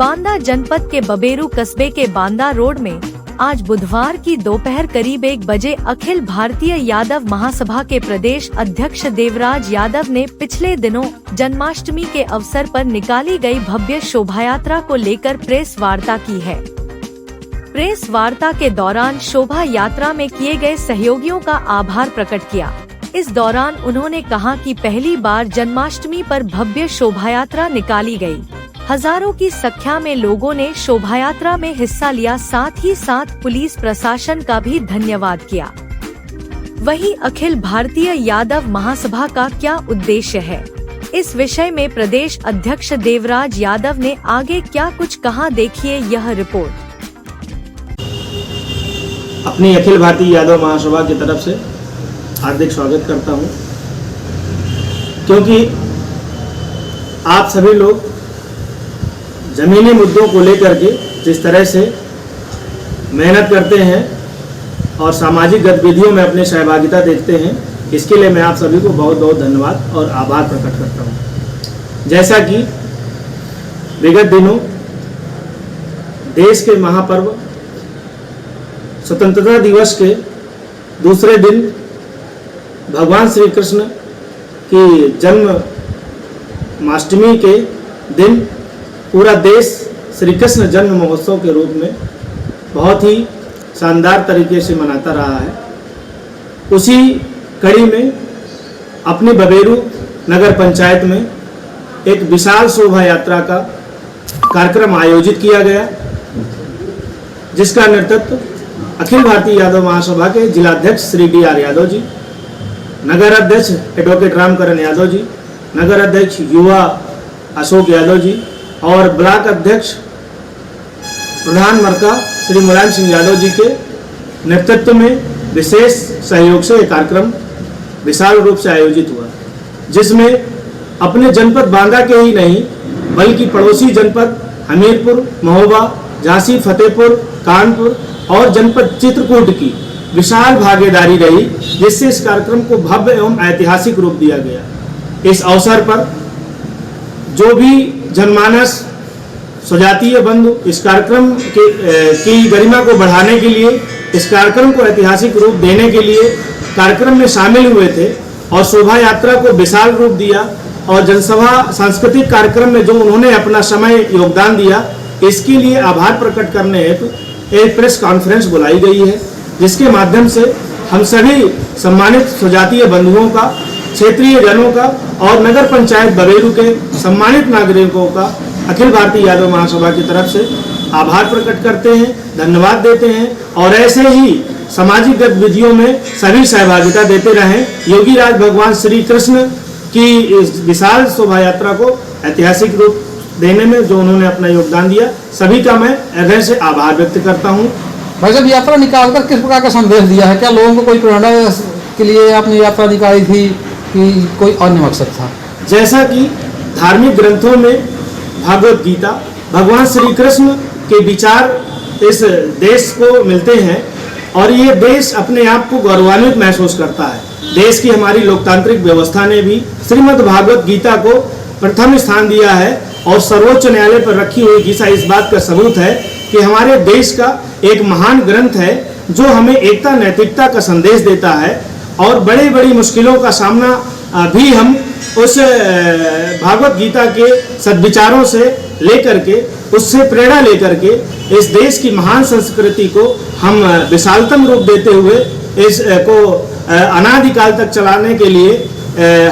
बांदा जनपद के बबेरू कस्बे के बांदा रोड में आज बुधवार की दोपहर करीब 1 बजे अखिल भारतीय यादव महासभा के प्रदेश अध्यक्ष देवराज यादव ने पिछले दिनों जन्माष्टमी के अवसर पर निकाली गई भव्य शोभायात्रा को लेकर प्रेस वार्ता की है। प्रेस वार्ता के दौरान शोभा यात्रा में किए गए सहयोगियों का आभार प्रकट किया। इस दौरान उन्होंने कहा कि पहली बार जन्माष्टमी पर भव्य शोभायात्रा निकाली गई। हजारों की संख्या में लोगों ने शोभायात्रा में हिस्सा लिया, साथ ही साथ पुलिस प्रशासन का भी धन्यवाद किया। वहीं अखिल भारतीय यादव महासभा का क्या उद्देश्य है, इस विषय में प्रदेश अध्यक्ष देवराज यादव ने आगे क्या कुछ कहा, देखिए यह रिपोर्ट। अपनी अखिल भारतीय यादव महासभा की तरफ से हार्दिक स्वागत करता हूं, क्योंकि आप सभी लोग जमीनी मुद्दों को लेकर के जिस तरह से मेहनत करते हैं और सामाजिक गतिविधियों में अपनी सहभागिता देखते हैं, इसके लिए मैं आप सभी को बहुत बहुत धन्यवाद और आभार प्रकट करता हूं। जैसा कि विगत दिनों देश के महापर्व स्वतंत्रता दिवस के दूसरे दिन भगवान श्री कृष्ण की जन्माष्टमी के दिन पूरा देश श्री कृष्ण जन्म महोत्सव के रूप में बहुत ही शानदार तरीके से मनाता रहा है। उसी कड़ी में अपनी बबेरू नगर पंचायत में एक विशाल शोभा यात्रा का कार्यक्रम आयोजित किया गया, जिसका नेतृत्व अखिल भारतीय यादव महासभा के जिलाध्यक्ष श्री DR यादव जी, नगर अध्यक्ष एडवोकेट रामकरण यादव जी, नगर अध्यक्ष युवा अशोक यादव जी और ब्लॉक अध्यक्ष प्रधान मरका श्री मुलायम सिंह यादव जी के नेतृत्व में विशेष सहयोग से कार्यक्रम विशाल रूप से आयोजित हुआ, जिसमें अपने जनपद बांदा के ही नहीं बल्कि पड़ोसी जनपद हमीरपुर, महोबा, झांसी, फतेहपुर, कानपुर और जनपद चित्रकूट की विशाल भागीदारी रही, जिससे इस कार्यक्रम को भव्य एवं ऐतिहासिक रूप दिया गया। इस अवसर पर जो भी जनमानस स्वजातीय बंधु इस कार्यक्रम की गरिमा को बढ़ाने के लिए, इस कार्यक्रम को ऐतिहासिक रूप देने के लिए कार्यक्रम में शामिल हुए थे और शोभा यात्रा को विशाल रूप दिया और जनसभा सांस्कृतिक कार्यक्रम में जो उन्होंने अपना समय योगदान दिया, इसके लिए आभार प्रकट करने हेतु एक प्रेस कॉन्फ्रेंस बुलाई गई है, जिसके माध्यम से हम सभी सम्मानित स्वजातीय बंधुओं का, क्षेत्रीय जनों का और नगर पंचायत बबेरू के सम्मानित नागरिकों का अखिल भारतीय यादव महासभा की तरफ से आभार प्रकट करते हैं, धन्यवाद देते हैं और ऐसे ही सामाजिक गतिविधियों में सभी सहभागिता देते रहें। योगी राज भगवान श्री कृष्ण की इस विशाल शोभा यात्रा को ऐतिहासिक रूप देने में जो उन्होंने अपना योगदान दिया, सभी का मैं हृदय से आभार व्यक्त करता हूँ। भाई जब यात्रा निकालकर किस प्रकार का संदेश दिया है, क्या लोगों को कोई प्रेरणा के लिए आपने यात्रा निकाली थी कि कोई अन्य मकसद था? जैसा कि धार्मिक ग्रंथों में भागवत गीता भगवान श्री कृष्ण के विचार इस देश को मिलते हैं और ये देश अपने आप को गौरवान्वित महसूस करता है। देश की हमारी लोकतांत्रिक व्यवस्था ने भी श्रीमद् भागवत गीता को प्रथम स्थान दिया है और सर्वोच्च न्यायालय पर रखी हुई गीता इस बात का सबूत है कि हमारे देश का एक महान ग्रंथ है जो हमें एकता नैतिकता का संदेश देता है और बड़ी बड़ी मुश्किलों का सामना भी हम उस भागवत गीता के सद्विचारों से लेकर के, उससे प्रेरणा लेकर के इस देश की महान संस्कृति को हम विशालतम रूप देते हुए इसको अनादिकाल तक चलाने के लिए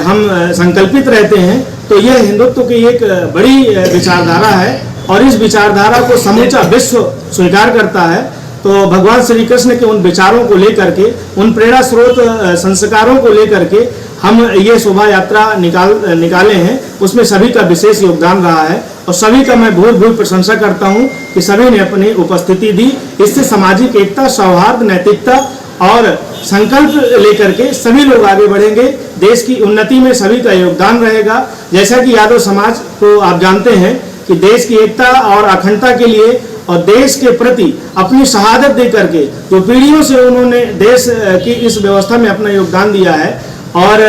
हम संकल्पित रहते हैं। तो यह हिंदुत्व की एक बड़ी विचारधारा है और इस विचारधारा को समूचा विश्व स्वीकार करता है। तो भगवान श्री कृष्ण के उन विचारों को लेकर के, उन प्रेरणा स्रोत संस्कारों को लेकर के हम ये शोभा यात्रा निकाले हैं, उसमें सभी का विशेष योगदान रहा है और सभी का मैं बहुत बहुत प्रशंसा करता हूं कि सभी ने अपनी उपस्थिति दी। इससे सामाजिक एकता, सौहार्द, नैतिकता और संकल्प लेकर के सभी लोग आगे बढ़ेंगे। देश की उन्नति में सभी का योगदान रहेगा। जैसा कि यादव समाज को आप जानते हैं कि देश की एकता और अखंडता के लिए और देश के प्रति अपनी शहादत दे करके जो पीढ़ियों से उन्होंने देश की इस व्यवस्था में अपना योगदान दिया है और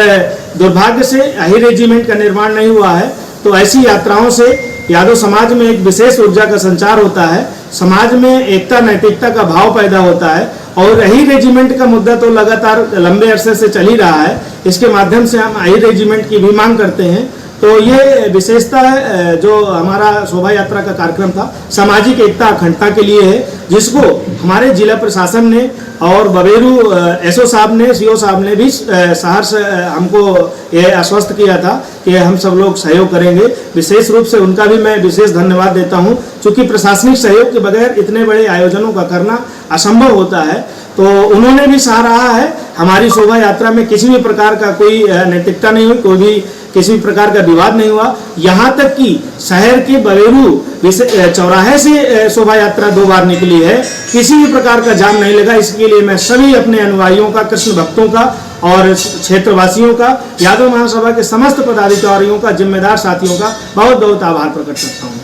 दुर्भाग्य से अही रेजिमेंट का निर्माण नहीं हुआ है, तो ऐसी यात्राओं से यादव समाज में एक विशेष ऊर्जा का संचार होता है, समाज में एकता नैतिकता का भाव पैदा होता है और यही रेजिमेंट का मुद्दा तो लगातार लंबे अरसे से चल ही रहा है। इसके माध्यम से हम यही रेजिमेंट की भी मांग करते हैं। तो ये विशेषता है जो हमारा शोभा यात्रा का कार्यक्रम था, सामाजिक एकता अखंडता के लिए है, जिसको हमारे जिला प्रशासन ने और बबेरू एसओ साहब ने, सीओ साहब ने भी सहर्ष हमको ये आश्वस्त किया था कि हम सब लोग सहयोग करेंगे। विशेष रूप से उनका भी मैं विशेष धन्यवाद देता हूं, क्योंकि प्रशासनिक सहयोग के बगैर इतने बड़े आयोजनों का करना असंभव होता है। तो उन्होंने भी सराहा है। हमारी शोभा यात्रा में किसी भी प्रकार का कोई नैतिकता नहीं हुई, कोई भी किसी भी प्रकार का विवाद नहीं हुआ। यहाँ तक कि शहर के बबेरू चौराहे से शोभा यात्रा 2 बार निकली है, किसी भी प्रकार का जाम नहीं लगा। इसके लिए मैं सभी अपने अनुयायियों का, कृष्ण भक्तों का और क्षेत्रवासियों का, यादव महासभा के समस्त पदाधिकारियों का, जिम्मेदार साथियों का बहुत बहुत आभार प्रकट करता हूँ।